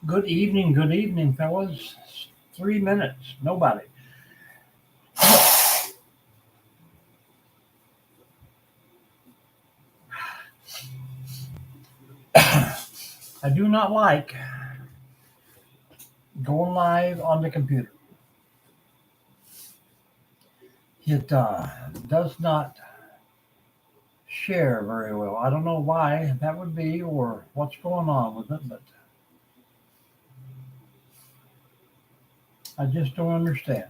Good evening, fellas. 3 minutes, nobody. I do not like going live on the computer. It does not share very well. I don't know why that would be or what's going on with it, but I just don't understand.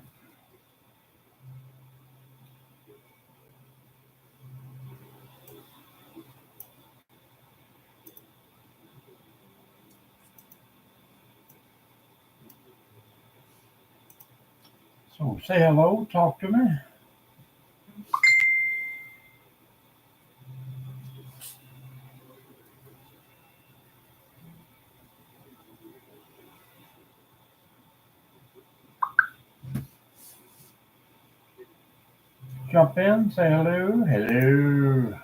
So say hello, talk to me. Jump in, say hello, hello.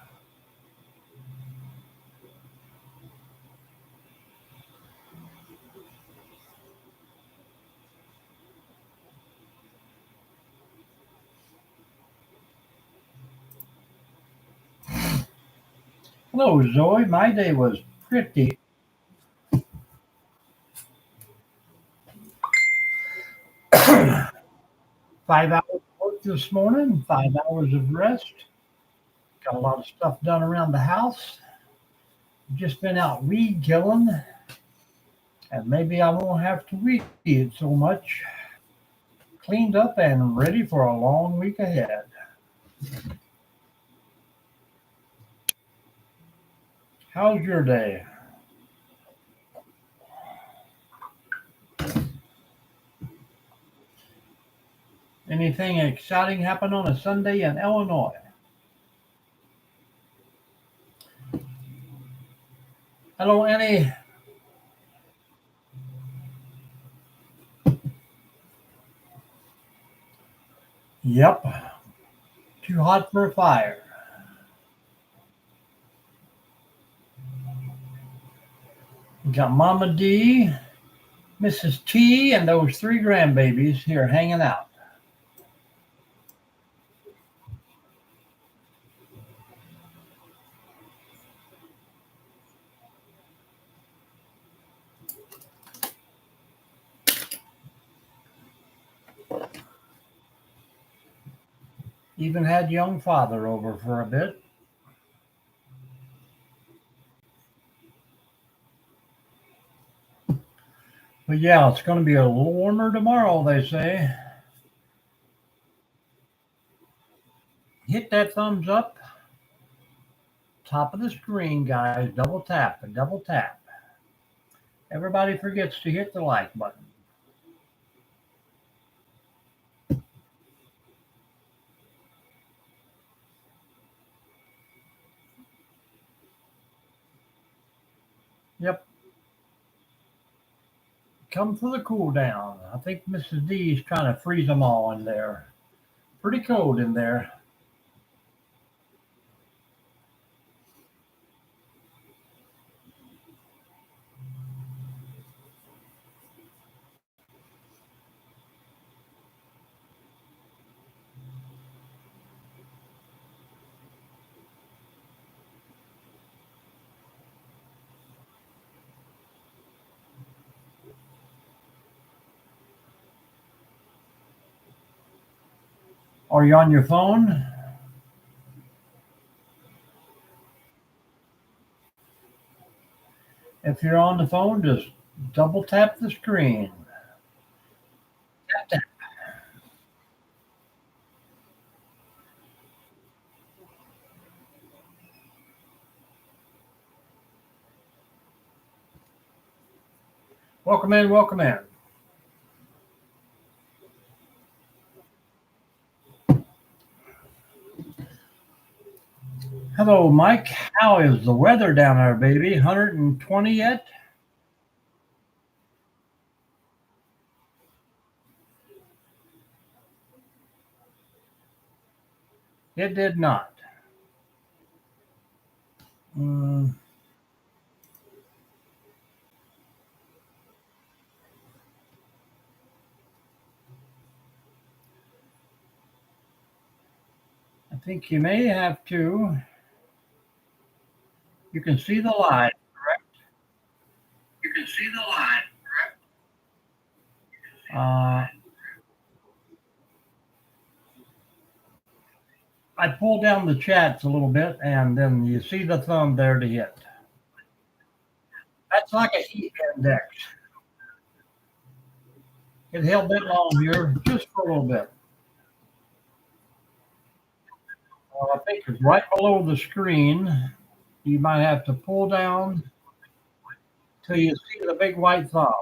Hello, Zoe. My day was pretty. 5 hours of work this morning, 5 hours of rest. Got a lot of stuff done around the house. Just been out weed killing, and maybe I won't have to weed it so much. Cleaned up and ready for a long week ahead. How's your day? Anything exciting happen on a Sunday in Illinois? Hello, Annie. Yep, too hot for a fire. We got Mama D, Mrs. T, and those three grandbabies here hanging out. Even had young father over for a bit. But yeah, it's going to be a little warmer tomorrow, they say. Hit that thumbs up, top of the screen, guys. Double tap and double tap. Everybody forgets to hit the like button. Yep. come for the cool down. I think Mrs. D is trying to freeze them all in there. Pretty cold in there. Are you on your phone? If you're on the phone, just double tap the screen. Tap, tap. Welcome in, welcome in. Hello, Mike. How is the weather down there, baby? 120 yet? It did not. Mm, I think you may have to. You can see the light, correct? You can see the light, correct? I pull down the chats a little bit, and then you see the thumb there to hit. That's like a heat index. It held that long here, just for a little bit. Well, I think it's right below the screen. You might have to pull down till you see the big white thumb.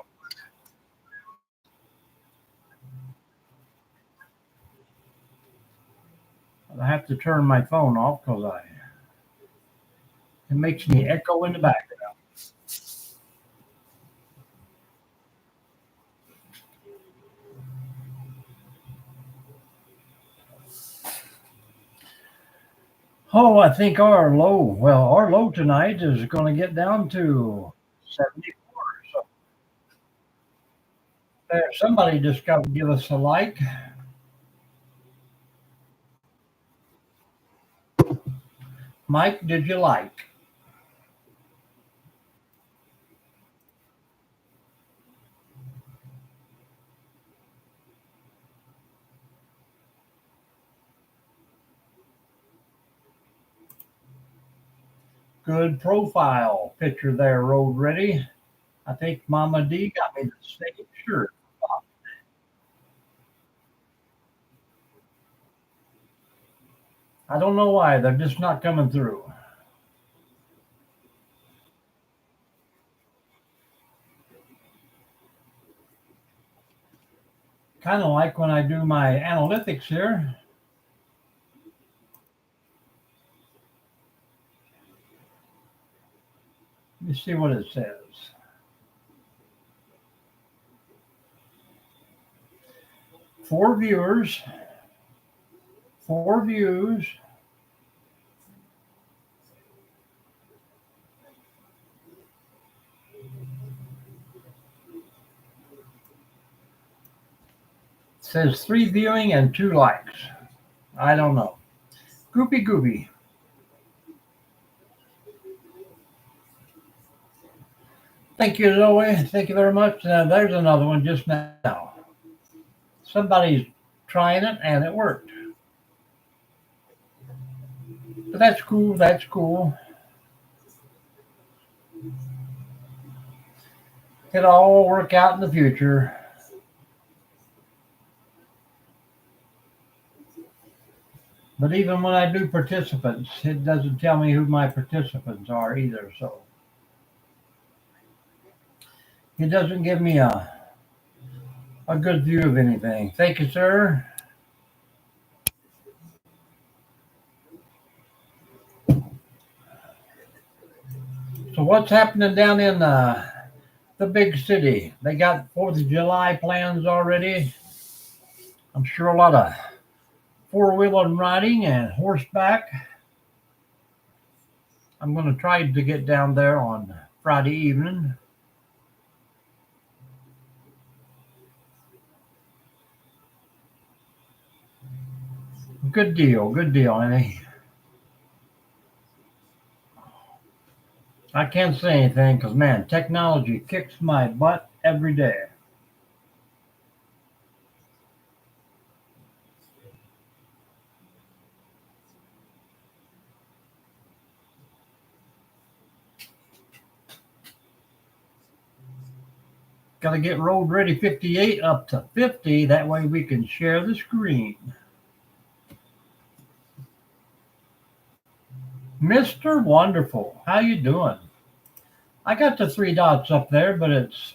I have to turn my phone off because it makes me echo in the background. Oh, I think our low tonight is going to get down to 74. So there, somebody just got to give us a like. Mike, did you like? Good profile picture there, Road Ready. I think Mama D got me the same shirt. I don't know why. They're just not coming through. Kind of like when I do my analytics here. Let me see what it says. Four viewers, four views. It says 3 viewing and 2 likes. I don't know. Goopy goopy. Thank you, Zoe. Thank you very much. There's another one just now. Somebody's trying it and it worked. But that's cool. That's cool. It'll all work out in the future. But even when I do participants, it doesn't tell me who my participants are either. So it doesn't give me a good view of anything. Thank you, sir. So what's happening down in the big city. They got 4th of July plans already. I'm sure a lot of four-wheeler riding and horseback. I'm going to try to get down there on Friday evening. Good deal, Annie. I can't say anything because, man, technology kicks my butt every day. Got to get Road Ready 58 up to 50. That way we can share the screen. Mr. Wonderful, how you doing? I got the three dots up there, but it's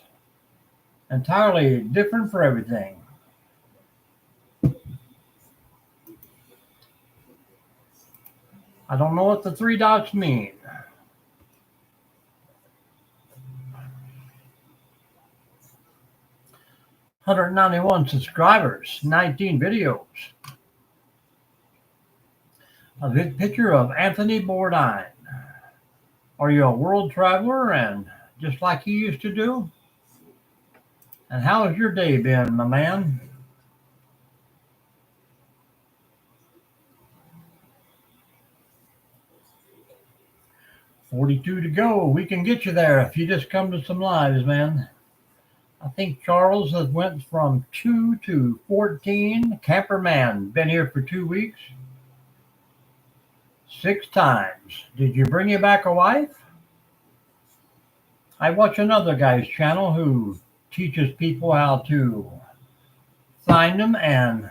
entirely different for everything. I don't know what the three dots mean. $191 subscribers, 19 videos. A big picture of Anthony Bourdain. Are you a world traveler and just like you used to do? And how has your day been, my man? $42 to go. We can get you there if you just come to some lives, man. I think Charles has went from 2 to 14. Camperman, been here for 2 weeks. 6 times. Did you bring you back a wife? I watch another guy's channel who teaches people how to find them, and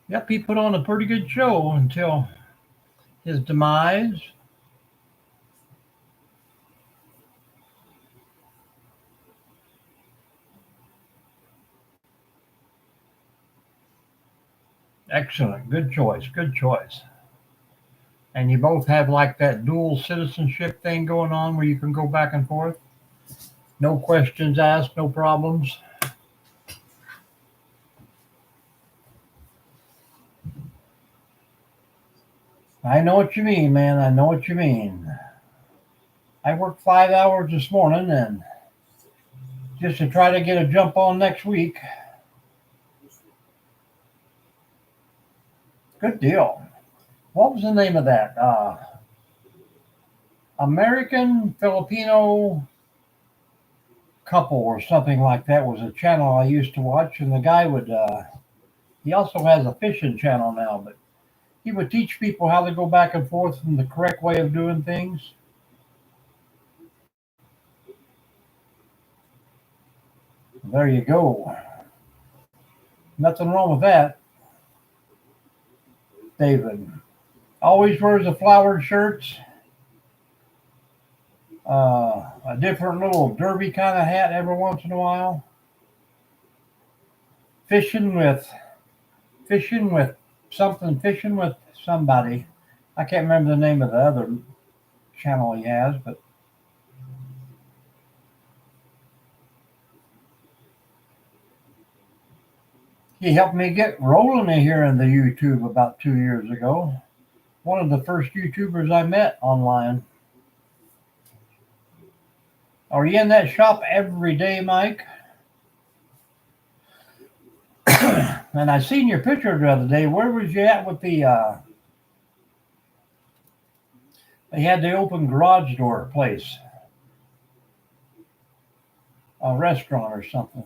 yep, he put on a pretty good show until his demise. Excellent. Good choice. Good choice. And you both have like that dual citizenship thing going on where you can go back and forth. No questions asked, no problems. I know what you mean, man. I know what you mean. I worked 5 hours this morning and just to try to get a jump on next week. Good deal. What was the name of that? American Filipino couple or something like that was a channel I used to watch, and the guy would he also has a fishing channel now, but he would teach people how to go back and forth in the correct way of doing things. There you go. Nothing wrong with that. David always wears the flowered shirts, a different little derby kind of hat every once in a while. Fishing with somebody. I can't remember the name of the other channel he has, but he helped me get rolling in here in the YouTube about 2 years ago. One of the first YouTubers I met online. Are you in that shop every day, Mike? And I seen your picture the other day. Where was you at with the they had the open garage door place? A restaurant or something.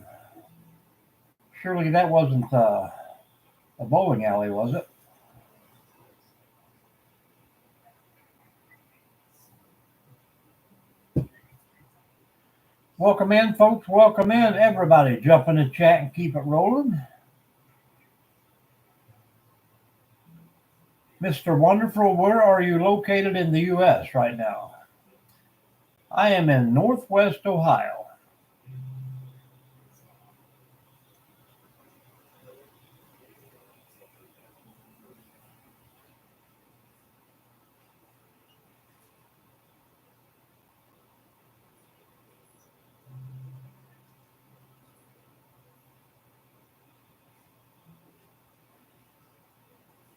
Surely that wasn't a bowling alley, was it? Welcome in, folks. Welcome in, everybody. Jump in the chat and keep it rolling. Mr. Wonderful, where are you located in the U.S. right now? I am in Northwest Ohio.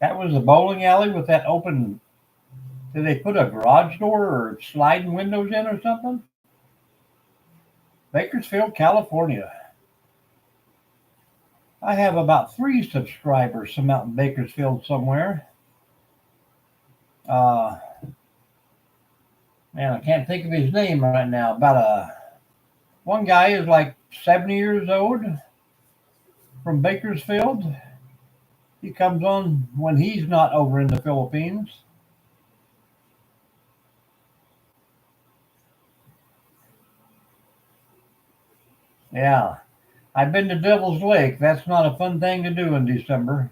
That was the bowling alley with that open. Did they put a garage door or sliding windows in or something? Bakersfield, California. I have about 3 subscribers from out in Bakersfield somewhere. Uh, Man, I can't think of his name right now. One guy is like 70 years old from Bakersfield. He comes on when he's not over in the Philippines. Yeah, I've been to Devil's Lake. That's not a fun thing to do in December.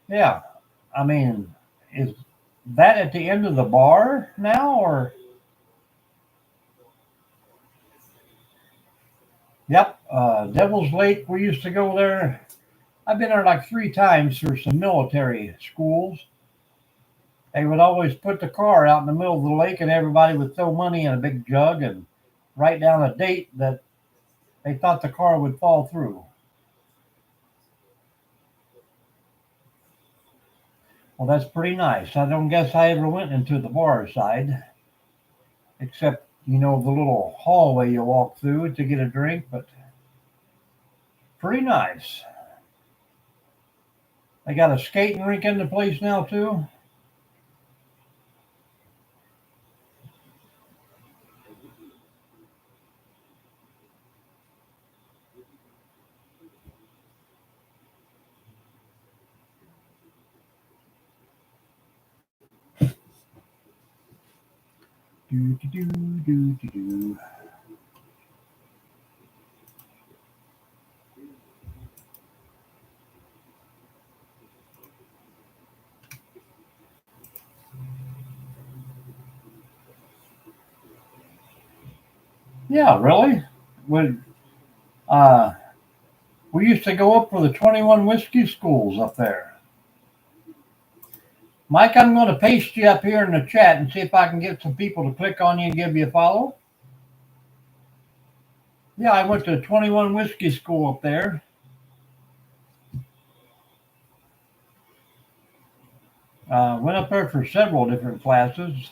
Yeah, I mean, is that at the end of the bar now, or? Yep, Devil's Lake. We used to go there. I've been there like 3 times for some military schools. They would always put the car out in the middle of the lake, and everybody would throw money in a big jug and write down a date that they thought the car would fall through. Well, that's pretty nice. I don't guess I ever went into the bar side, except the little hallway you walk through to get a drink, but pretty nice. They got a skating rink in the place now too. Do do do do do do. Yeah, really. When uh, we used to go up for the 21 whiskey schools up there. Mike, I'm going to paste you up here in the chat and see if I can get some people to click on you and give you a follow. Yeah, I went to 21 whiskey school up there. Went up there for several different classes.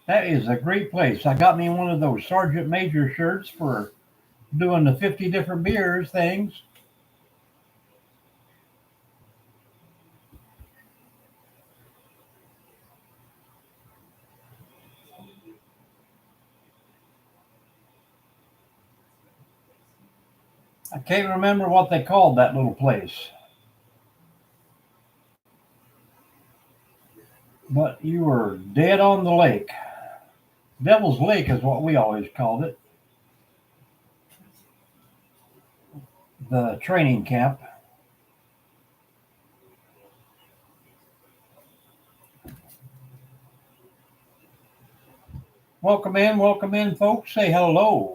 That is a great place. I got me one of those Sergeant Major shirts for doing the 50 different beers things. I can't remember what they called that little place, but you were dead on the lake. Devil's Lake is what we always called it, the training camp. Welcome in, folks. Say hello.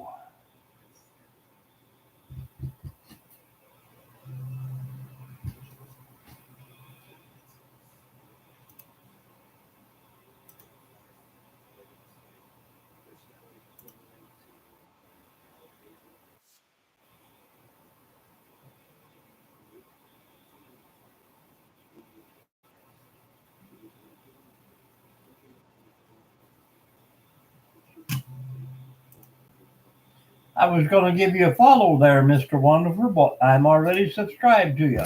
I was going to give you a follow there, Mr. Wonderful, but I'm already subscribed to you.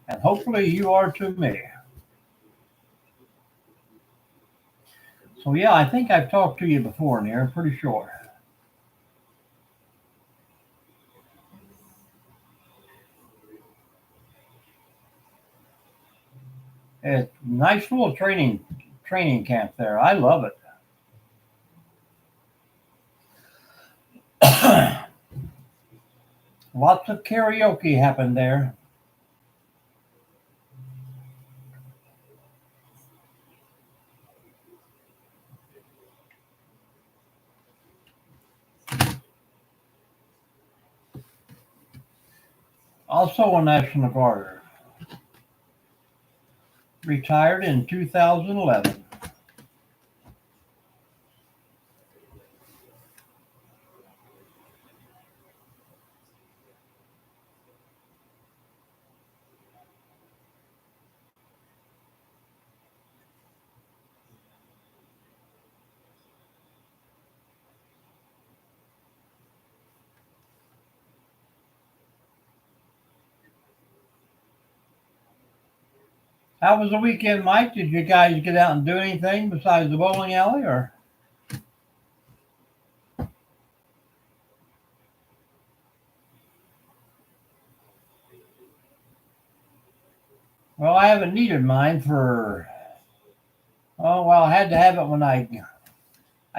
And hopefully you are to me. So, yeah, I think I've talked to you before, Near. I'm pretty sure. It's a nice little training camp there. I love it. Lots of karaoke happened there. Also a National Guarder. Retired in 2011. How was the weekend, Mike? Did you guys get out and do anything besides the bowling alley, or? Well, I haven't needed mine for. Oh well, I had to have it when I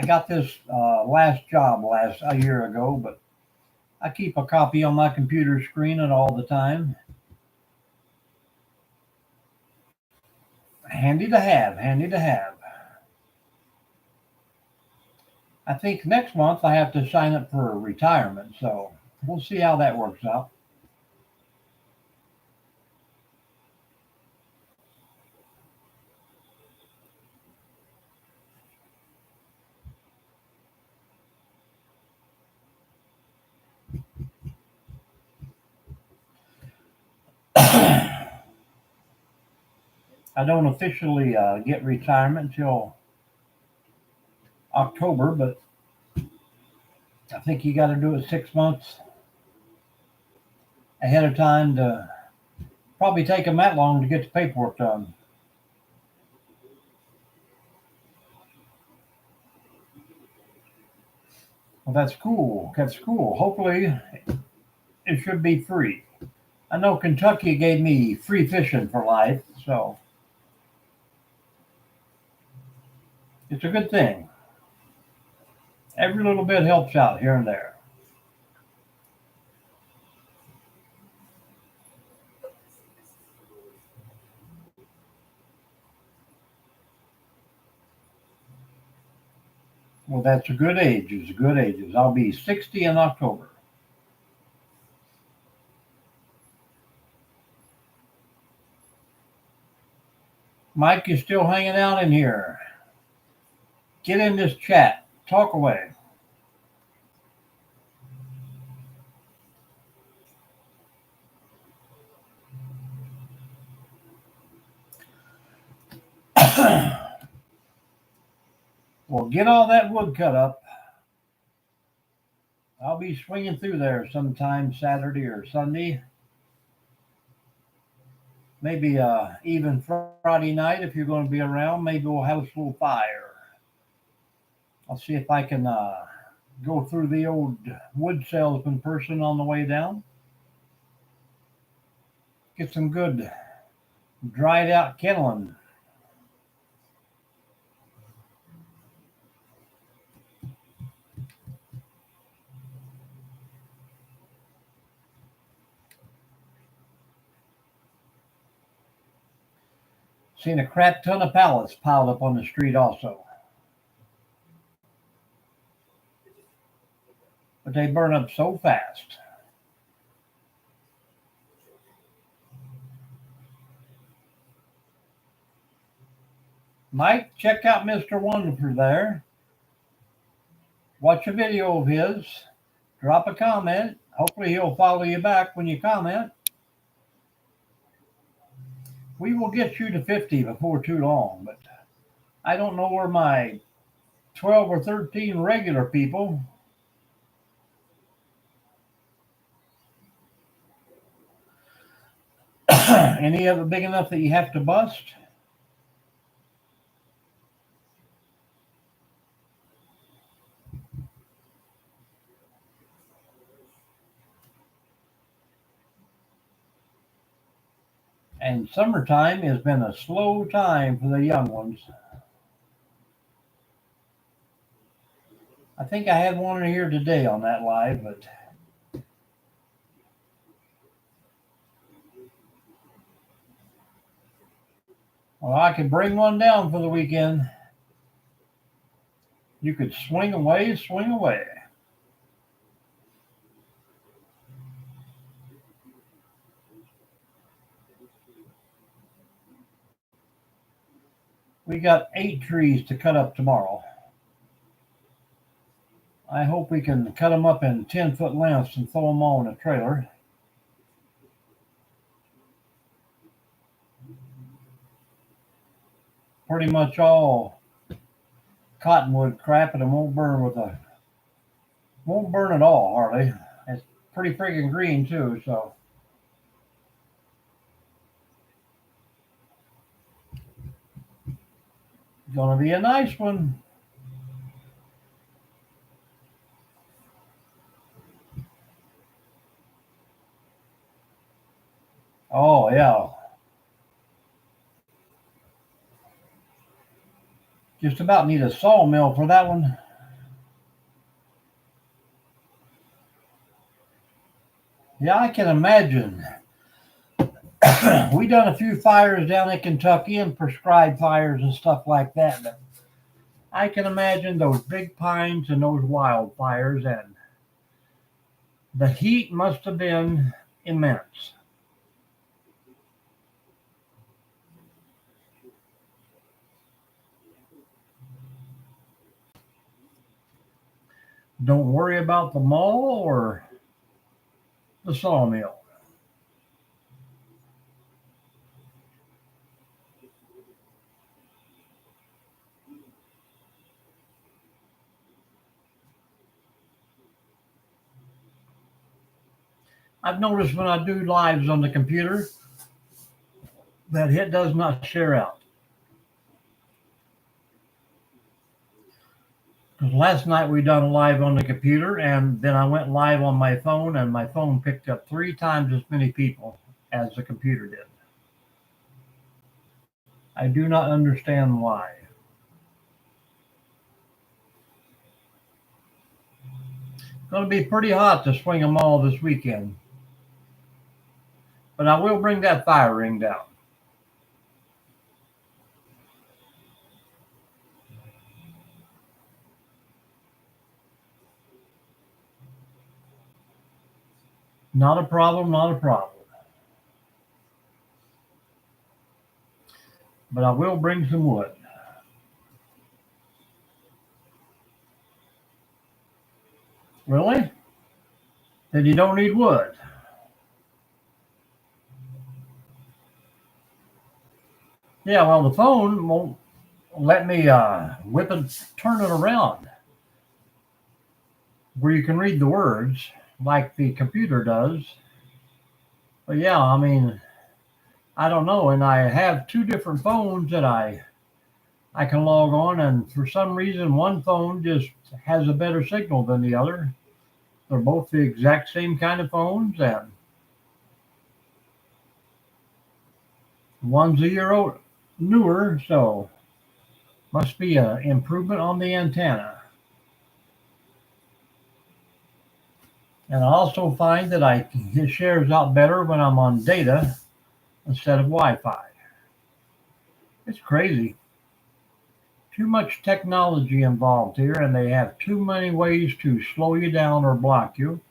got this last job a year ago, but I keep a copy on my computer screen and all the time. Handy to have, handy to have. I think next month I have to sign up for retirement, so we'll see how that works out. I don't officially get retirement until October, but I think you got to do it 6 months ahead of time to probably take them that long to get the paperwork done. Well, that's cool. That's cool. Hopefully, it should be free. I know Kentucky gave me free fishing for life, so it's a good thing. Every little bit helps out here and there. Well, that's a good age. It's a good age. I'll be 60 in October. Mike, you still hanging out in here? Get in this chat. Talk away. Well, get all that wood cut up. I'll be swinging through there sometime Saturday or Sunday. Maybe even Friday night if you're going to be around. Maybe we'll have a little fire. I'll see if I can go through the old wood salesman person on the way down. Get some good dried out kindling. Seen a crap ton of pallets piled up on the street also. But they burn up so fast. Mike, check out Mr. Wonderful there. Watch a video of his. Drop a comment. Hopefully he'll follow you back when you comment. We will get you to 50 before too long, but I don't know where my 12 or 13 regular people. Any of it big enough that you have to bust? And summertime has been a slow time for the young ones. I think I had one in here today on that live, but well, I could bring one down for the weekend. You could swing away, swing away. We got 8 trees to cut up tomorrow. I hope we can cut them up in 10-foot lengths and throw them all in a trailer. Pretty much all cottonwood crap, and it won't burn won't burn at all hardly. It's pretty freaking green too, so. Gonna be a nice one. Oh yeah. Just about need a sawmill for that one. Yeah, I can imagine. We done a few fires down in Kentucky and prescribed fires and stuff like that. But I can imagine those big pines and those wildfires, and the heat must have been immense. Don't worry about the mall or the sawmill. I've noticed when I do lives on the computer that it does not share out. Because last night we done a live on the computer, and then I went live on my phone, and my phone picked up 3 times as many people as the computer did. I do not understand why. It's going to be pretty hot to swing them all this weekend. But I will bring that fire ring down. Not a problem, not a problem. But I will bring some wood. Really? Then you don't need wood. Yeah, well, the phone won't let me whip it, turn it around where you can read the words like the computer does. But yeah, I mean, I don't know. And I have 2 different phones that I can log on, and for some reason, one phone just has a better signal than the other. They're both the exact same kind of phones, and one's a year old, newer, so must be an improvement on the antenna. And I also find that it shares out better when I'm on data instead of Wi-Fi. It's crazy. Too much technology involved here, and they have too many ways to slow you down or block you.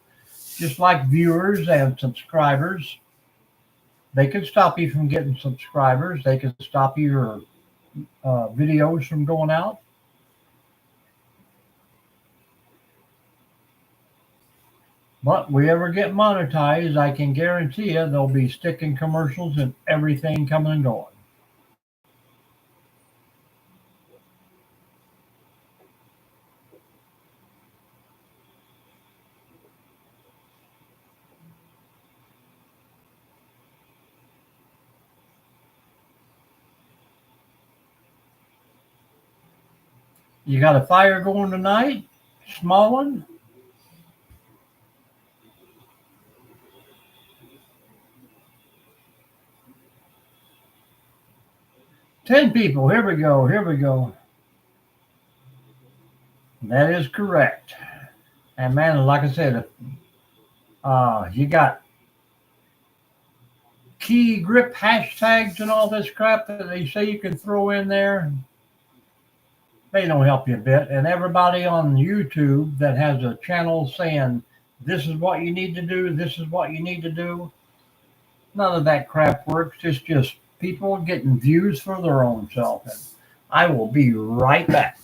Just like viewers and subscribers, they can stop you from getting subscribers. They can stop your videos from going out. But we ever get monetized, I can guarantee you there'll be sticking commercials and everything coming and going. You got a fire going tonight? Small one? 10 people. Here we go. Here we go. That is correct. And man, like I said, you got key grip hashtags and all this crap that they say you can throw in there. They don't help you a bit. And everybody on YouTube that has a channel saying, this is what you need to do, this is what you need to do, none of that crap works. It's just people getting views for their own self. And I will be right back.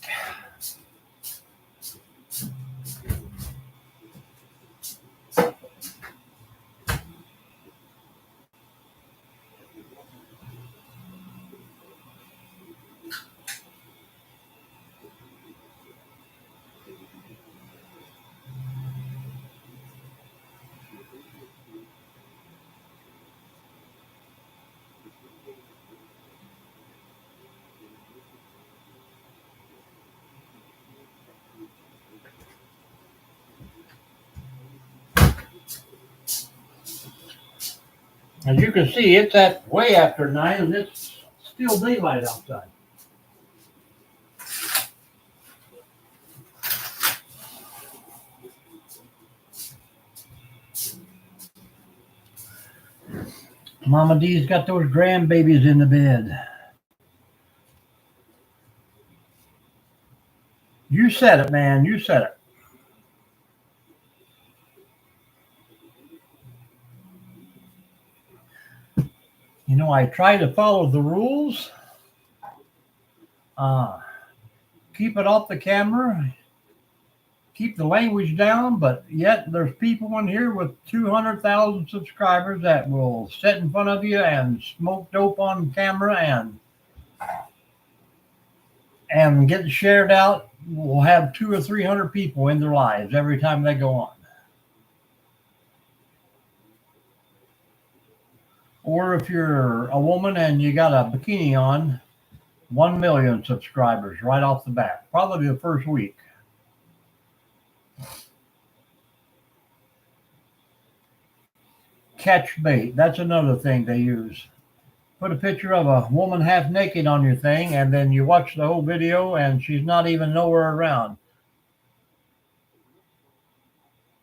As you can see, it's at way after 9 and it's still daylight outside. Mama D's got those grandbabies in the bed. You said it, man. You said it. You know, I try to follow the rules. Keep it off the camera. Keep the language down, but yet there's people in here with 200,000 subscribers that will sit in front of you and smoke dope on camera and get shared out. Will have 200 or 300 people in their lives every time they go on. Or if you're a woman and you got a bikini on, 1 million subscribers right off the bat, probably the first week. Catch bait, that's another thing they use. Put a picture of a woman half naked on your thing, and then you watch the whole video and she's not even nowhere around.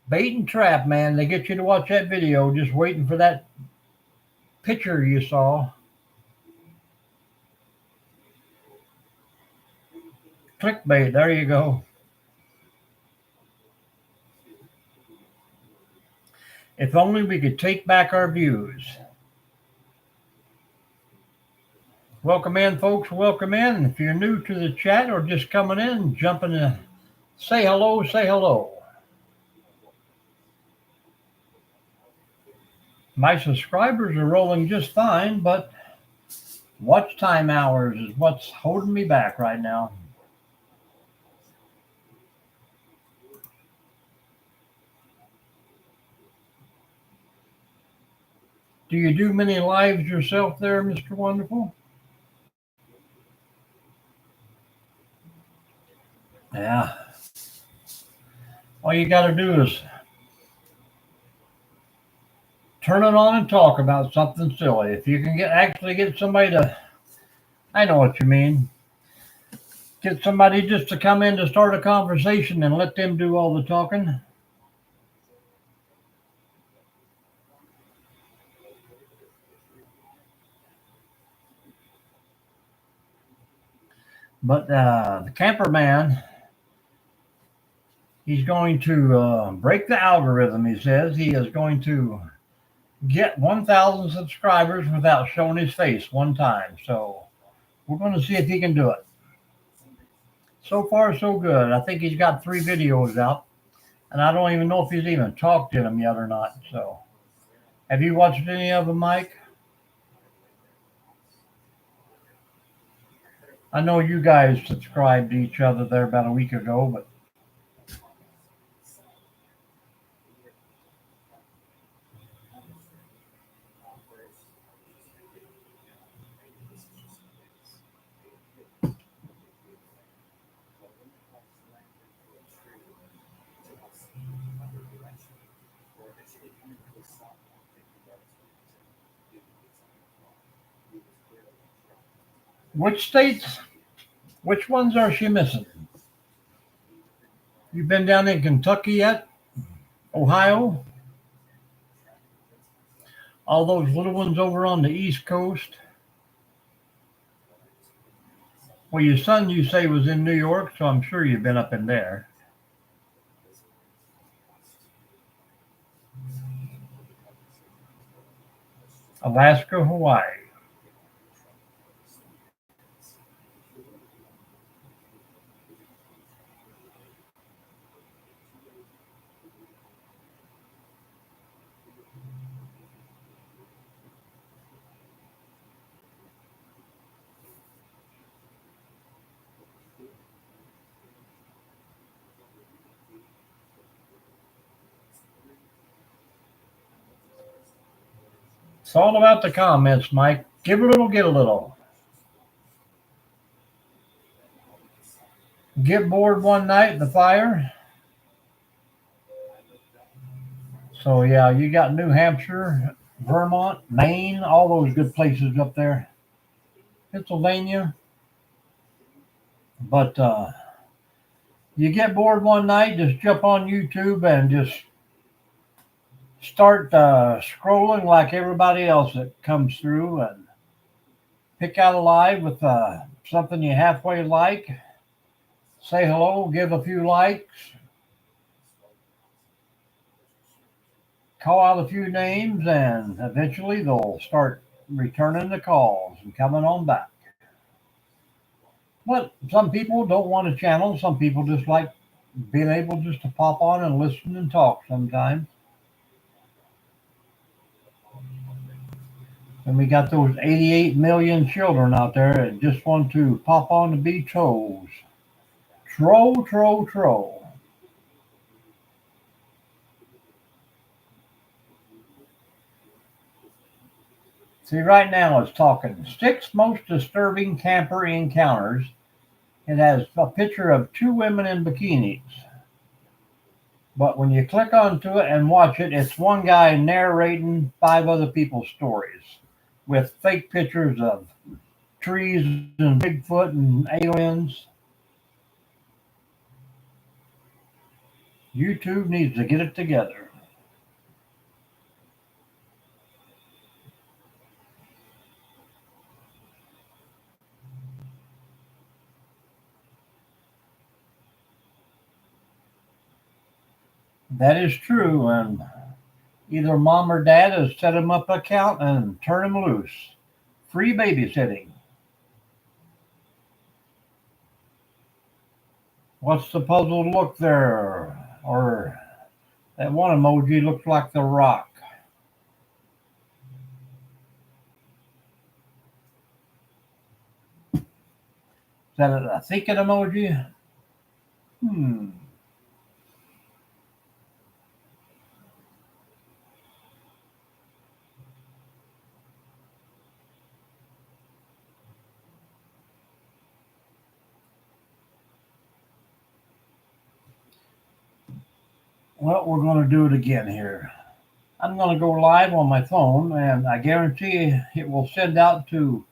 Bait and trap, man. They get you to watch that video just waiting for that picture you saw. Clickbait, there you go. If only we could take back our views. Welcome in, folks. Welcome in. If you're new to the chat or just coming in, jumping to say hello, say hello. My subscribers are rolling just fine, but watch time hours is what's holding me back right now. Do you do many lives yourself there, Mr. Wonderful? Yeah. All you got to do is turn it on and talk about something silly. If you can actually get somebody to, I know what you mean. Get somebody just to come in to start a conversation and let them do all the talking. But the camper man, he's going to break the algorithm, he says. He is going to get 1,000 subscribers without showing his face one time. So we're going to see if he can do it. So far, so good. I think he's got 3 videos out, and I don't even know if he's even talked in them yet or not. So have you watched any of them, Mike? I know you guys subscribed to each other there about a week ago, but which states, which ones are she missing? You been down in Kentucky yet? Ohio? All those little ones over on the East Coast? Well, your son, you say, was in New York, so I'm sure you've been up in there. Alaska, Hawaii. It's all about the comments, Mike. Give a little, get a little. Get bored one night in the fire. So yeah, you got New Hampshire, Vermont, Maine, all those good places up there. Pennsylvania. But you get bored one night, just jump on YouTube and just start scrolling like everybody else that comes through and pick out a live with something you halfway like. Say hello, give a few likes, call out a few names, and eventually they'll start returning the calls and coming on back. But some people don't want a channel. Some people just like being able just to pop on and listen and talk sometimes. And we got those 88 million children out there that just want to pop on to be trolls. Troll, troll, troll. See, right now it's talking 6 most disturbing camper encounters. It has a picture of 2 women in bikinis. But when you click onto it and watch it, it's one guy narrating 5 other people's stories with fake pictures of trees and Bigfoot and aliens. YouTube needs to get it together. That is true, and either mom or dad has set him up an account and turn him loose. Free babysitting. What's the puzzled look there? Or that one emoji looks like the Rock. Is that a thinking emoji? Well, we're going to do it again here. I'm going to go live on my phone, and I guarantee it will send out to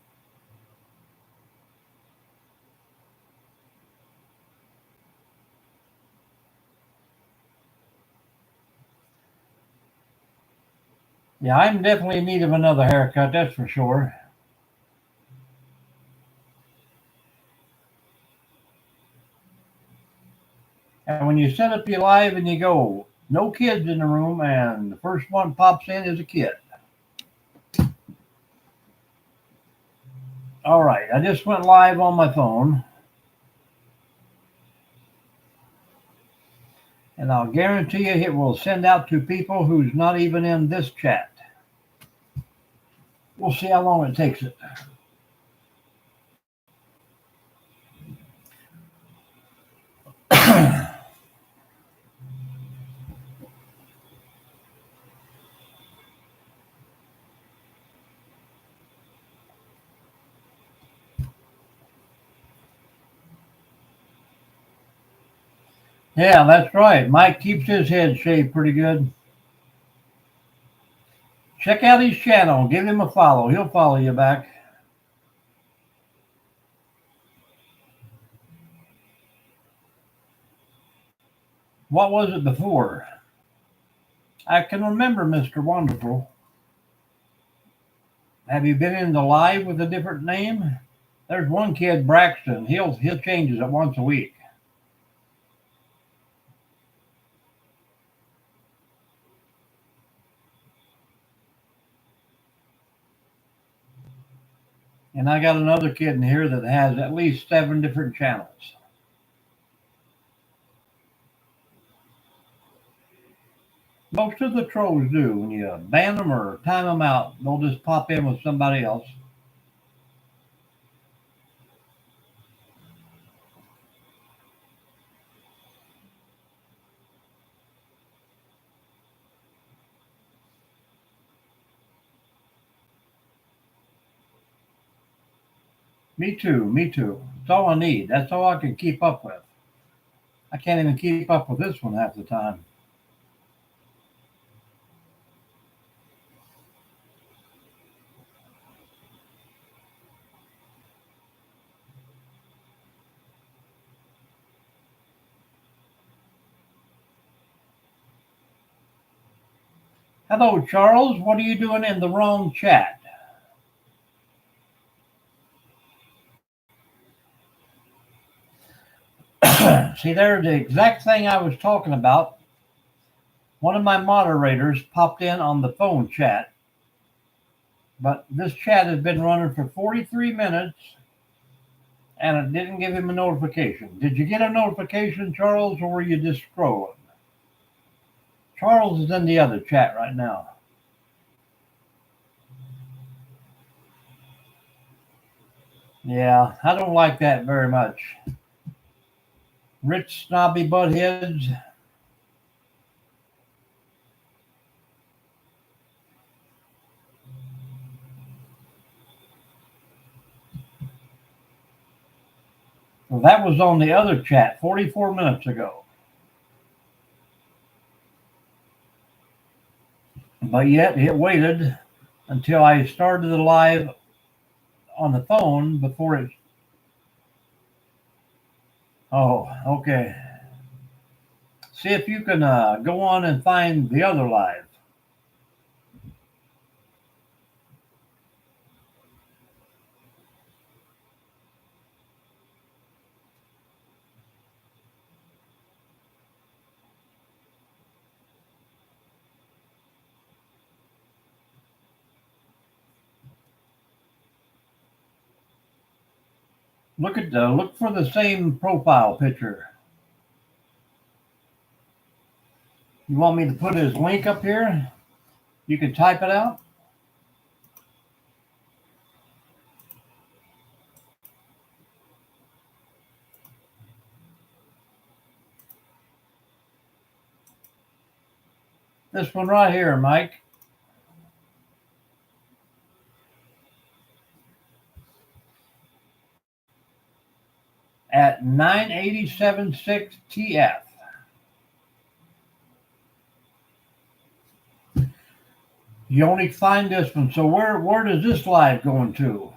yeah, I'm definitely in need of another haircut, that's for sure. And when you set up your live and you go, no kids in the room, and the first one pops in is a kid. All right, I just went live on my phone. And I'll guarantee you it will send out to people who's not even in this chat. We'll see how long it takes it. Yeah, that's right. Mike keeps his head shaved pretty good. Check out his channel. Give him a follow. He'll follow you back. What was it before? I can remember Mr. Wonderful. Have you been in the live with a different name? There's one kid, Braxton. He'll changes it once a week. And I got another kid in here that has at least 7 different channels. Most of the trolls do. When you ban them or time them out, they'll just pop in with somebody else. Me too. Me too. It's all I need. That's all I can keep up with. I can't even keep up with this one half the time. Hello, Charles. What are you doing in the wrong chat? See, there's the exact thing I was talking about. One of my moderators popped in on the phone chat, but this chat has been running for 43 minutes and it didn't give him a notification. Did you get a notification, Charles, or were you just scrolling? Charles is in the other chat right now. Yeah, I don't like that very much. Rich snobby buttheads. Well, that was on the other chat 44 minutes ago. But yet it waited until I started the live on the phone before it. Oh, okay. See if you can go on and find the other live. Look for the same profile picture. You want me to put his link up here? You can type it out. This one right here, Mike. At 987.6 TF. You only find this one. So where does this live going to?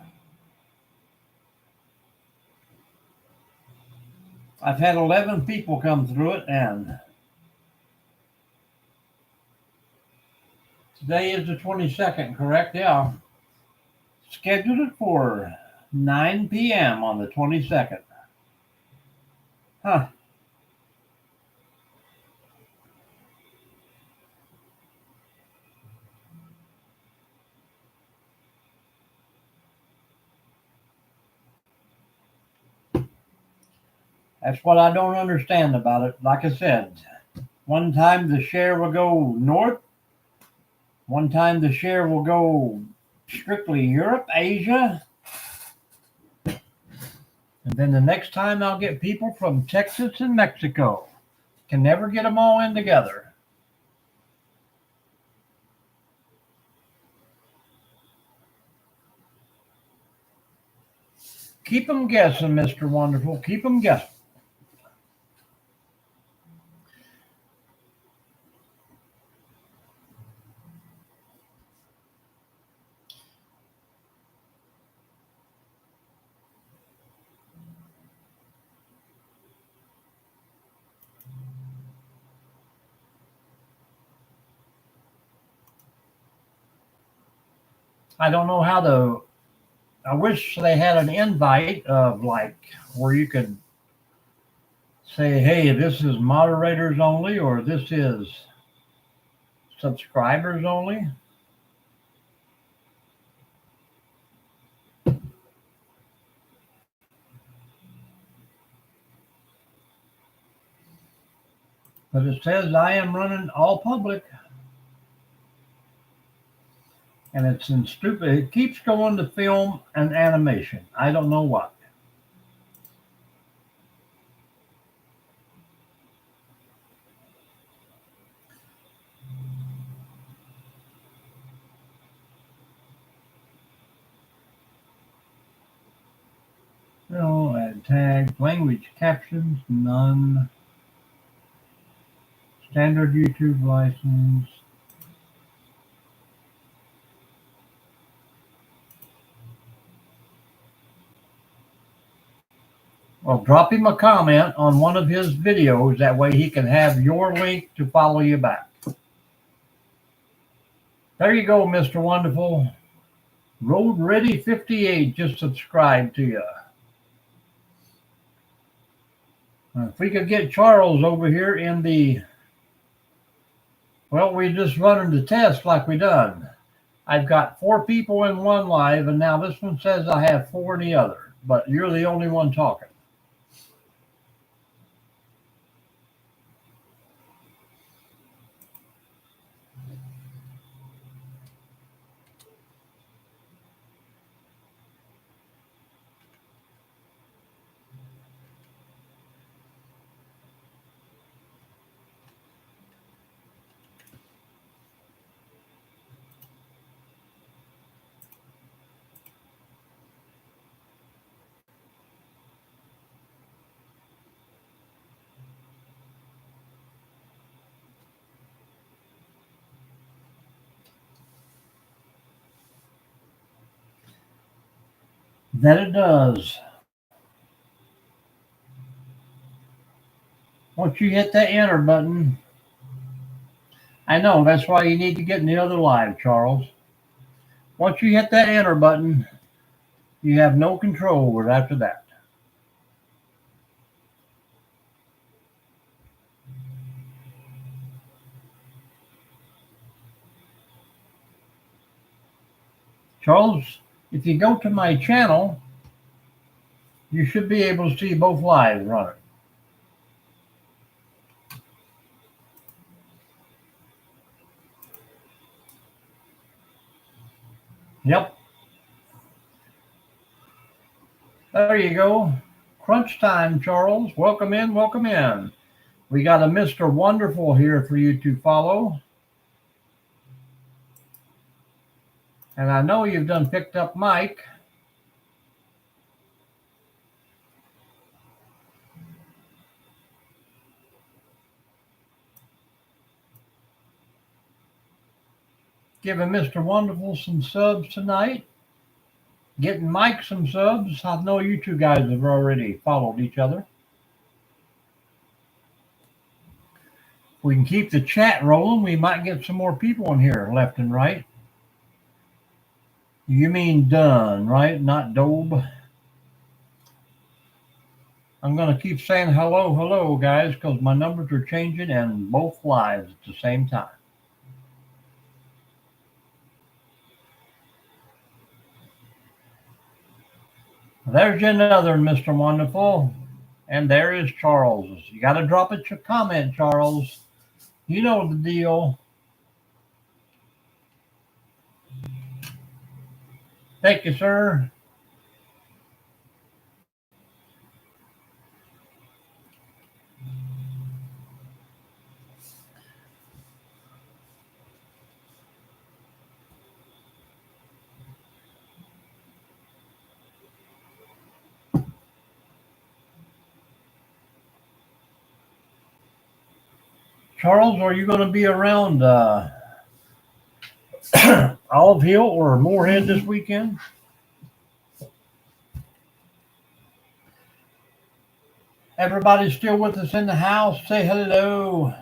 I've had 11 people come through it, and today is the 22nd, correct? Yeah. Scheduled it for 9 p.m. on the 22nd. Huh. That's what I don't understand about it. Like I said, one time the share will go north, one time the share will go strictly Europe, Asia, and then the next time I'll get people from Texas and Mexico. Can never get them all in together. Keep them guessing, Mr. Wonderful. Keep them guessing. I don't know how to. I wish they had an invite of like where you could say, hey, this is moderators only, or this is subscribers only. But it says I am running all public. And it's in stupid. It keeps going to film and animation. I don't know what. tags, language captions, none. Standard YouTube license. Well, drop him a comment on one of his videos. That way he can have your link to follow you back. There you go, Mr. Wonderful. Road Ready 58 just subscribed to you. If we could get Charles over here in the... Well, we just running the test like we done. I've got 4 people in one live, and now this one says I have 4 in the other. But you're the only one talking. That it does. Once you hit that enter button, I know that's why you need to get in the other live, Charles. Once you hit that enter button, you have no control over it after that. Charles, if you go to my channel, you should be able to see both lives running. Yep. There you go. Crunch time, Charles. Welcome in, welcome in. We got a Mr. Wonderful here for you to follow. And I know you've done picked up Mike. Giving Mr. Wonderful some subs tonight. Getting Mike some subs. I know you two guys have already followed each other. If we can keep the chat rolling, we might get some more people in here left and right. You mean done, right? Not Dobe. I'm going to keep saying hello, hello, guys, because my numbers are changing and both lives at the same time. There's another Mr. Wonderful. And there is Charles. You got to drop a comment, Charles. You know the deal. Thank you, sir. Charles, are you going to be around Olive Hill or Moorhead this weekend? Everybody's still with us in the house. Say hello.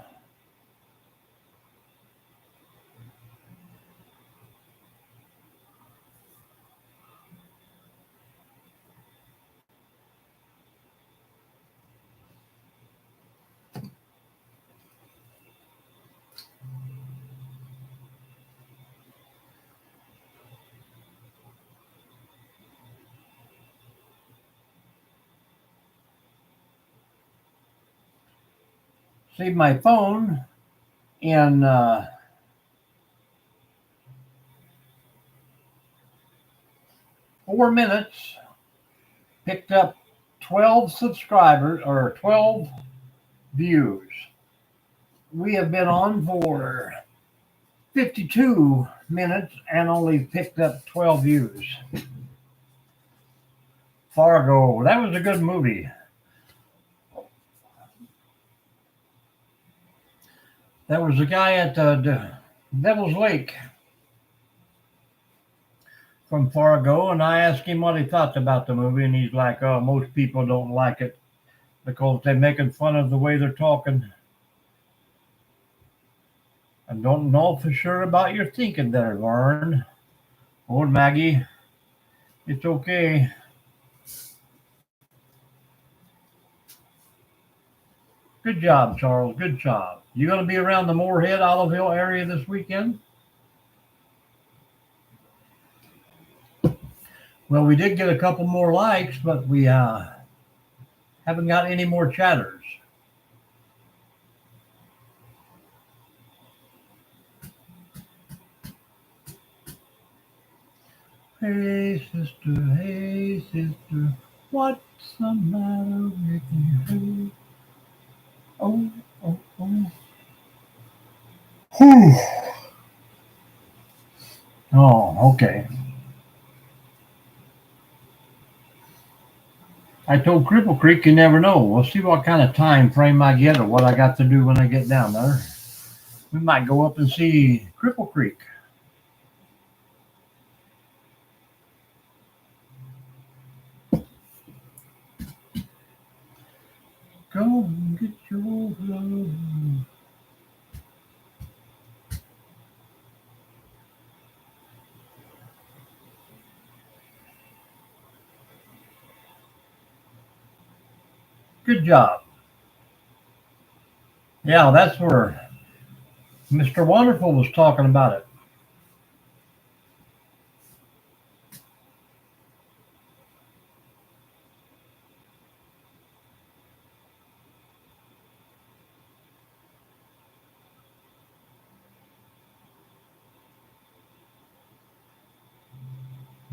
See, my phone in 4 minutes picked up 12 subscribers or 12 views. We have been on for 52 minutes and only picked up 12 views. Fargo. That was a good movie. That was the guy at Devil's Lake from Fargo, and I asked him what he thought about the movie, and he's like, "Oh, most people don't like it because they're making fun of the way they're talking. I don't know for sure about your thinking there, Vern. Old Maggie, it's okay." Good job, Charles. Good job. You going to be around the Moorhead, Olive Hill area this weekend? Well, we did get a couple more likes, but we haven't got any more chatters. Hey, sister, what's the matter with you? Oh, oh, oh. Whew. Oh, okay. I told Cripple Creek you never know. We'll see what kind of time frame I get or what I got to do when I get down there. We might go up and see Cripple Creek. Go and get your love. Good job. Yeah, that's where Mr. Wonderful was talking about it.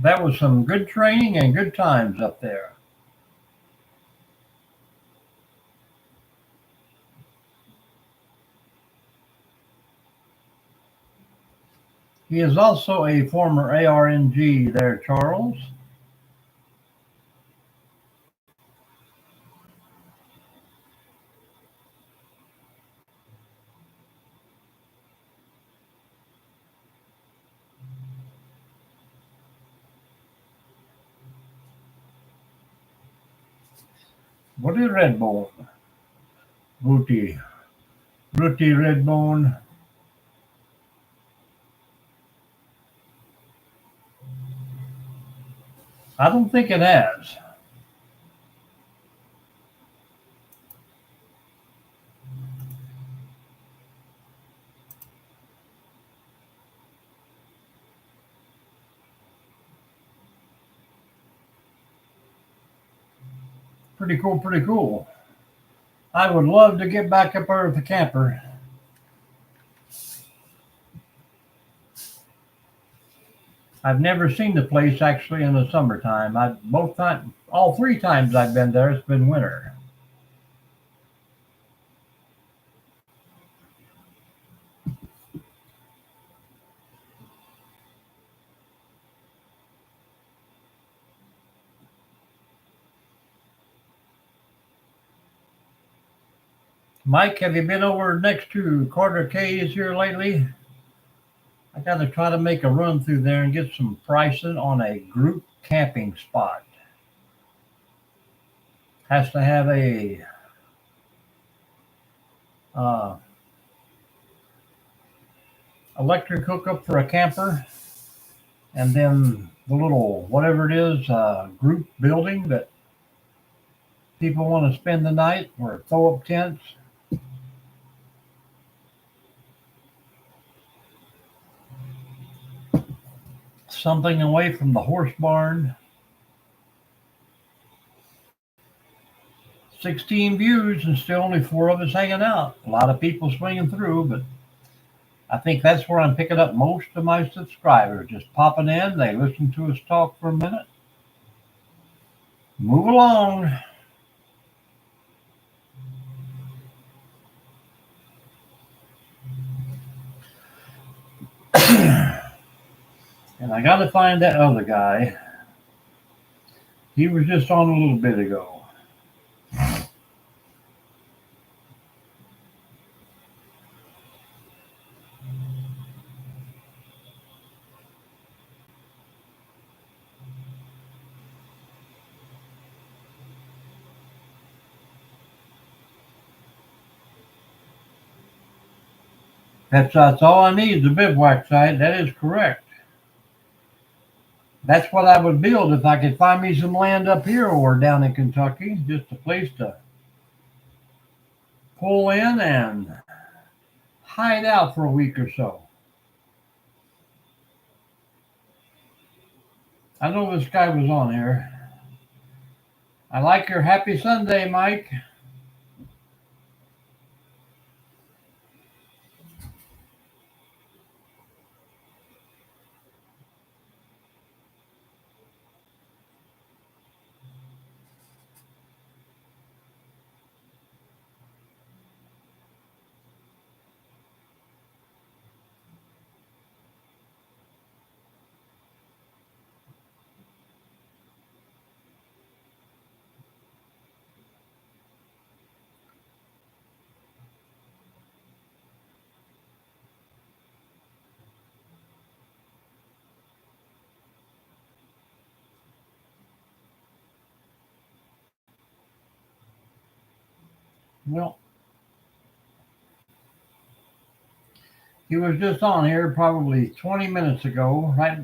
That was some good training and good times up there. He is also a former ARNG there, Charles. What is Redbone? Booty. Booty Redbone. I don't think it has. Pretty cool, pretty cool. I would love to get back up there with the camper. I've never seen the place actually in the summertime. All three times I've been there, it's been winter. Mike, have you been over next to Carter Cays here lately? I got to try to make a run through there and get some pricing on a group camping spot. Has to have a uh, electric hookup for a camper, and then the little whatever it is group building that people want to spend the night or throw up tents. Something away from the horse barn. 16 views and still only 4 of us hanging out. A lot of people swinging through, but I think that's where I'm picking up most of my subscribers. Just popping in, they listen to us talk for a minute. Move along. And I got to find that other guy. He was just on a little bit ago. That's all I need, the bivouac site. That is correct. That's what I would build if I could find me some land up here or down in Kentucky. Just a place to pull in and hide out for a week or so. I know this guy was on here. I like your happy Sunday, Mike. Well, he was just on here probably 20 minutes ago, right?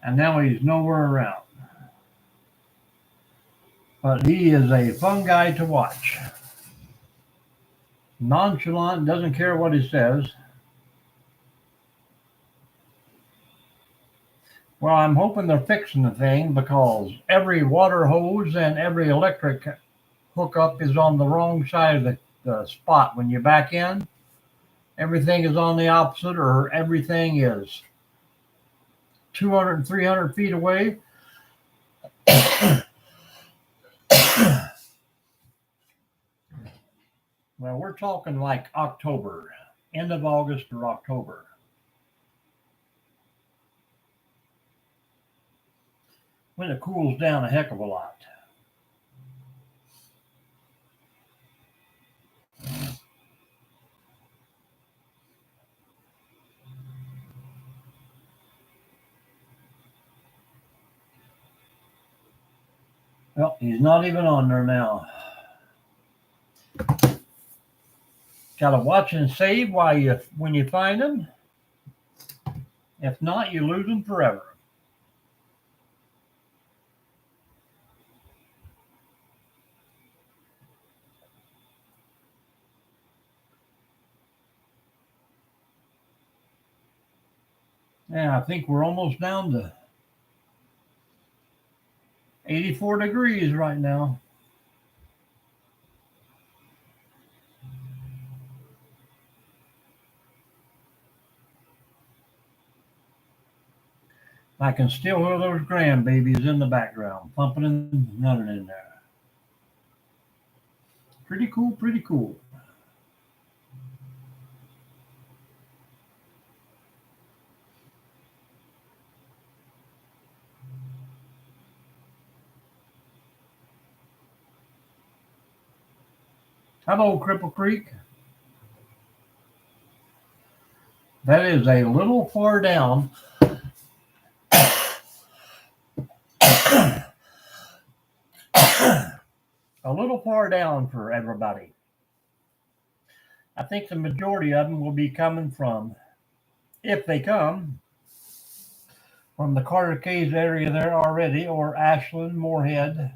And now he's nowhere around. But he is a fun guy to watch. Nonchalant, doesn't care what he says. Well, I'm hoping they're fixing the thing because every water hose and every electric hookup is on the wrong side of the spot when you back in. Everything is on the opposite, or everything is 200 and 300 feet away. Well, we're talking like October, end of August or October. When it cools down a heck of a lot. Well, he's not even on there now. Got to watch and save when you find them. If not, you lose them forever. Yeah, I think we're almost down to 84 degrees right now. I can still hear those grandbabies in the background, pumping and running in there. Pretty cool, pretty cool. Hello, Cripple Creek. That is a little far down. A little far down for everybody. I think the majority of them will be coming from, if they come, from the Carter Caves area there already, or Ashland, Moorhead,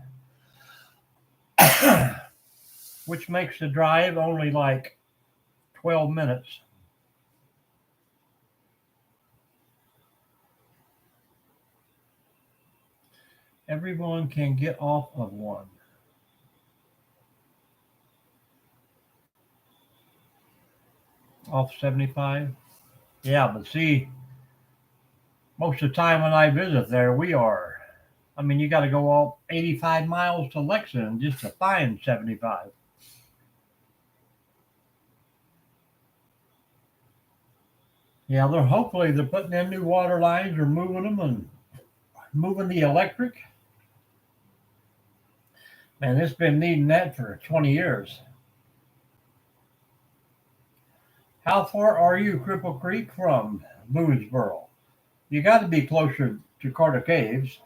which makes the drive only like 12 minutes. Everyone can get off of one. Off 75? Yeah, but see, most of the time when I visit there, I mean, you got to go all 85 miles to Lexington just to find 75. Yeah, hopefully they're putting in new water lines or moving them and moving the electric. Man, it's been needing that for 20 years. How far are you, Cripple Creek, from Boonesboro? You got to be closer to Carter Caves.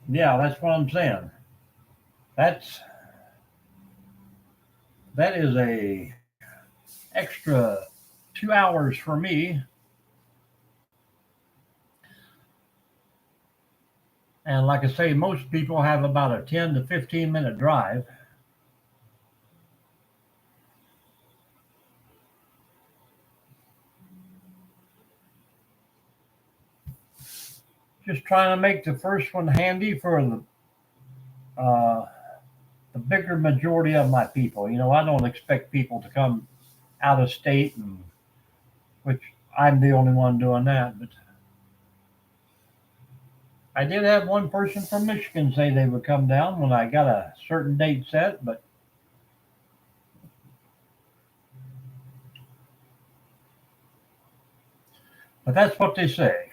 Yeah, that's what I'm saying. That's that is a extra 2 hours for me. And like I say, most people have about a 10 to 15 minute drive. Just trying to make the first one handy for uh, the bigger majority of my people. I don't expect people to come out of state, and which I'm the only one doing that. But I did have one person from Michigan say they would come down when I got a certain date set, but that's what they say.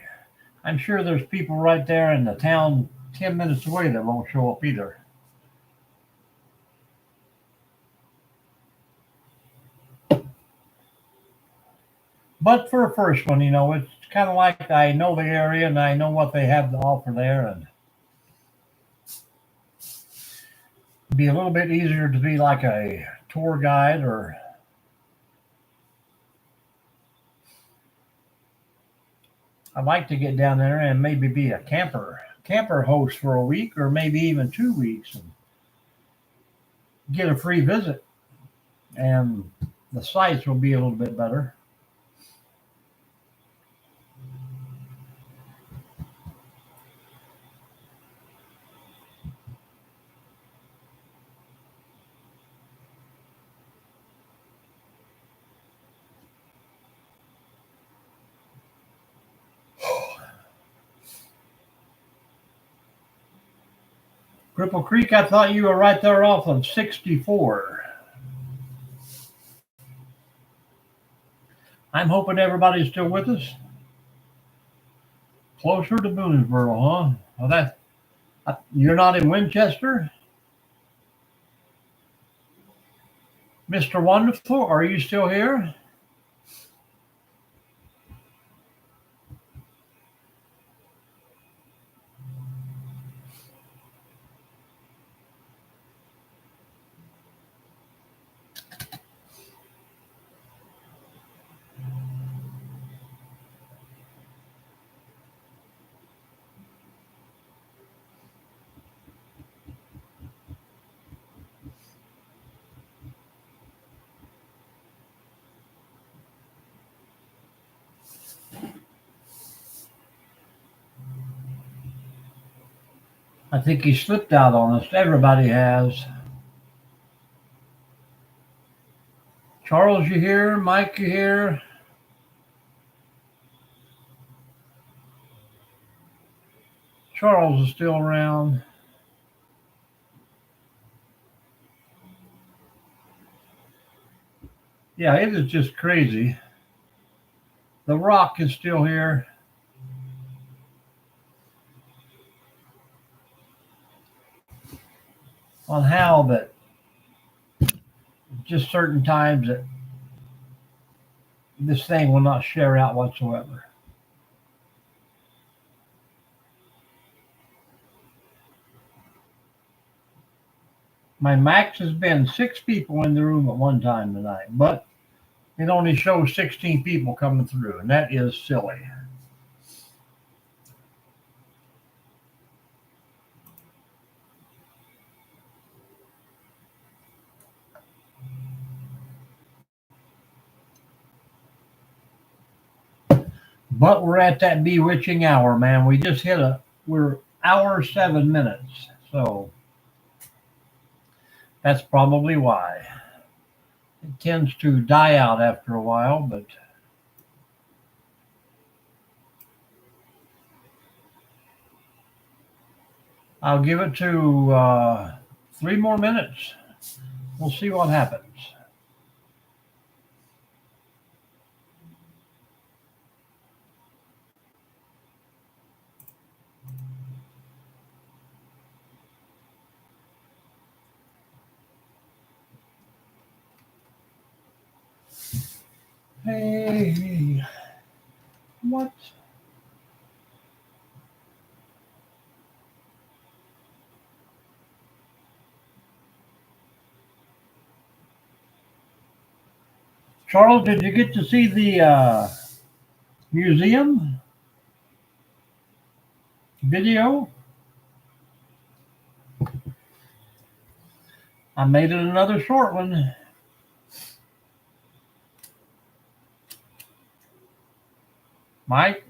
I'm sure there's people right there in the town 10 minutes away that won't show up either. But for a first one, it's kind of like I know the area and I know what they have to offer there, and it'd be a little bit easier to be like a tour guide, or I'd like to get down there and maybe be a camper host for a week or maybe even 2 weeks and get a free visit, and the sites will be a little bit better. Cripple Creek, I thought you were right there off of 64. I'm hoping everybody's still with us. Closer to Boonesboro, huh? Well, you're not in Winchester, Mr. Wonderful. Are you still here? I think he slipped out on us. Everybody has. Charles, you here? Mike, you here? Charles is still around. Yeah, it is just crazy. The Rock is still here. On how that just certain times that this thing will not share out whatsoever. My max has been 6 people in the room at one time tonight, but it only shows 16 people coming through, and that is silly. But we're at that bewitching hour, man. We just we're hour 7 minutes. So that's probably why. It tends to die out after a while, but I'll give it to 3 more minutes. We'll see what happens. Hey, what? Charles, did you get to see the museum video? I made it another short one. Mike?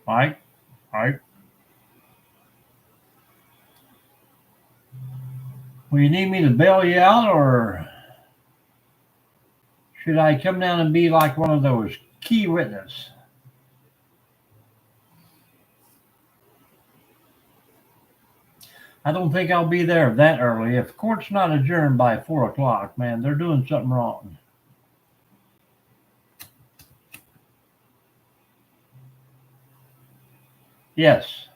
Mike? Mike? Will you need me to bail you out, or should I come down and be like one of those key witness? I don't think I'll be there that early. If court's not adjourned by 4 o'clock, man, they're doing something wrong. Yes.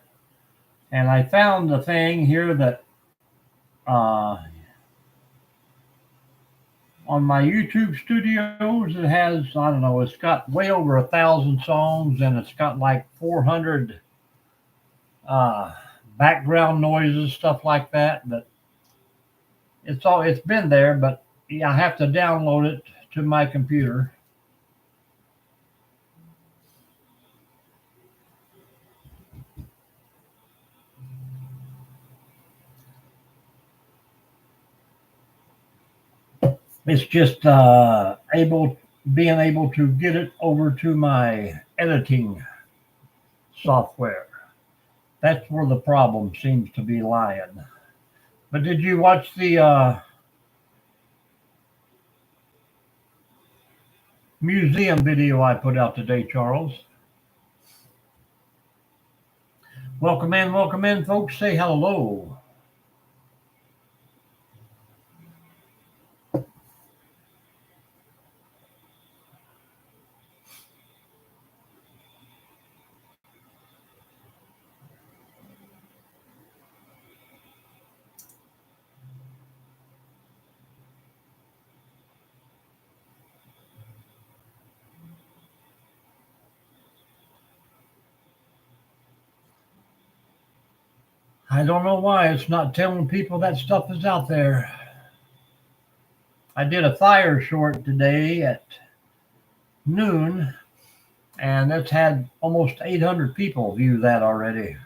And I found the thing here that on my YouTube studios, it has, I don't know, it's got way over 1,000 songs, and it's got like 400 background noises, stuff like that. But it's been there, but I have to download it to my computer. It's just being able to get it over to my editing software. That's where the problem seems to be lying. But did you watch the museum video I put out today, Charles? Welcome in, folks. Say hello. I don't know why it's not telling people that stuff is out there. I did a fire short today at noon, and it's had almost 800 people view that already.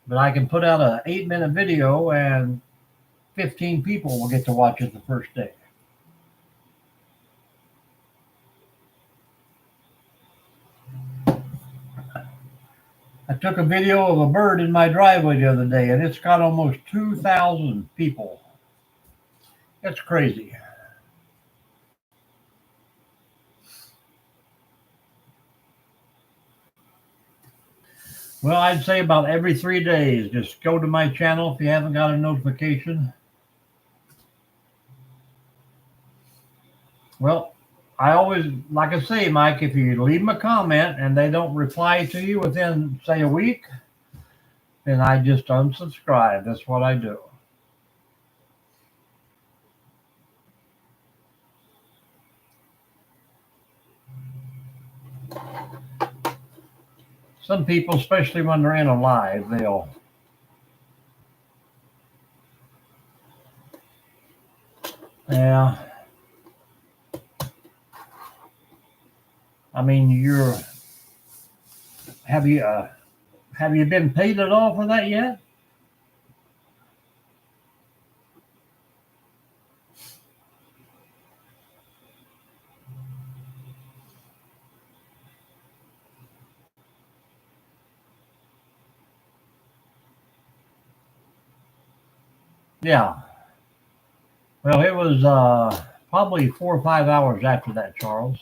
But I can put out an 8-minute video, and 15 people will get to watch it the first day. I took a video of a bird in my driveway the other day, and it's got almost 2,000 people. It's crazy. Well, I'd say about every 3 days, just go to my channel if you haven't got a notification. Well, I always, like I say, Mike, if you leave them a comment and they don't reply to you within, say, a week, then I just unsubscribe. That's what I do. Some people, especially when they're in a live, they'll yeah. I mean, have you been paid at all for that yet? Yeah. Well, it was probably 4 or 5 hours after that, Charles.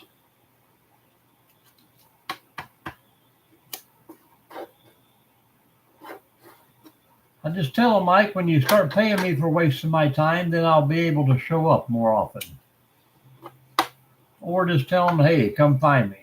I just tell them, Mike, when you start paying me for wasting my time, then I'll be able to show up more often. Or just tell them, hey, come find me.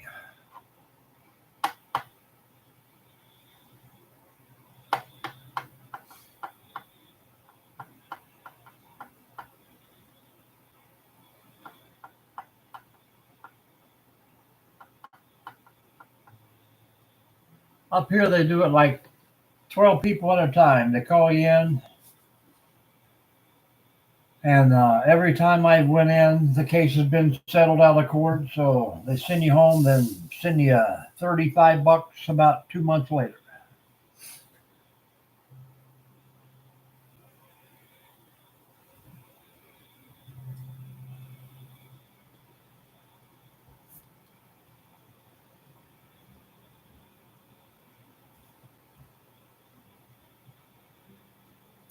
Up here, they do it like 12 people at a time. They call you in. And every time I went in, the case has been settled out of court. So they send you home, then send you $35 about 2 months later.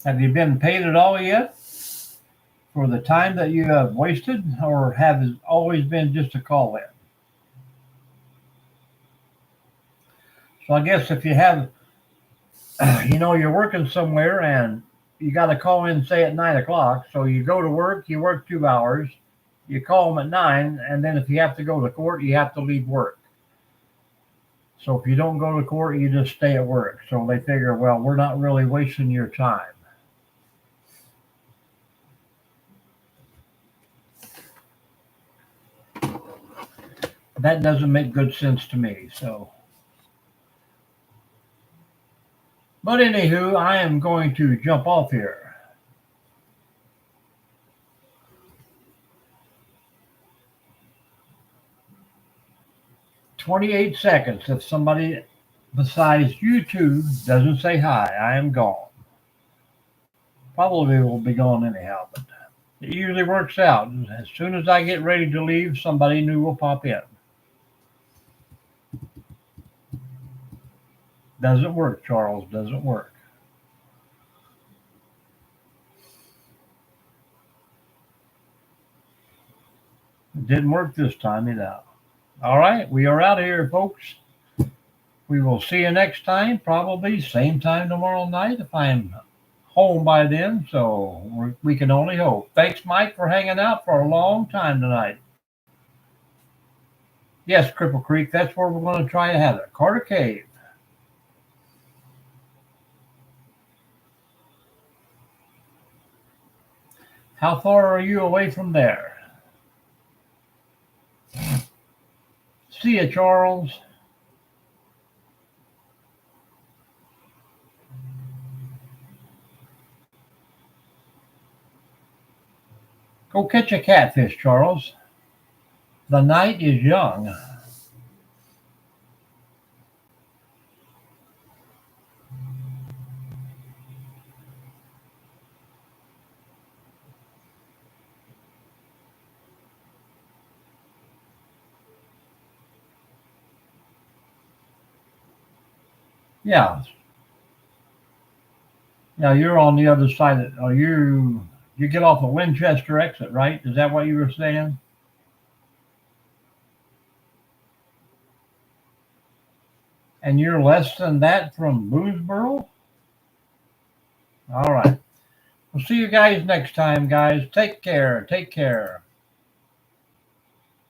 Have you been paid at all yet for the time that you have wasted, or have it always been just a call in? So I guess if you have, you're working somewhere and you got to call in, say at 9 o'clock. So you go to work, you work 2 hours, you call them at 9, and then if you have to go to court, you have to leave work. So if you don't go to court, you just stay at work. So they figure, well, we're not really wasting your time. That doesn't make good sense to me. But anywho, I am going to jump off here. "28 seconds. If somebody besides YouTube doesn't say hi, I am gone. Probably will be gone anyhow, but it usually works out. As soon as I get ready to leave, somebody new will pop in. Doesn't work, Charles. Doesn't work. It didn't work this time either. All right, we are out of here, folks. We will see you next time, probably same time tomorrow night if I'm home by then. So we can only hope. Thanks, Mike, for hanging out for a long time tonight. Yes, Cripple Creek, that's where we're going to try to have it. Carter Cave. How far are you away from there? See you, Charles. Go catch a catfish, Charles. The night is young. Yeah. Now you're on the other side. You get off the Winchester exit, right? Is that what you were saying? And you're less than that from Boonesboro? All right. We'll see you guys next time, guys. Take care. Take care.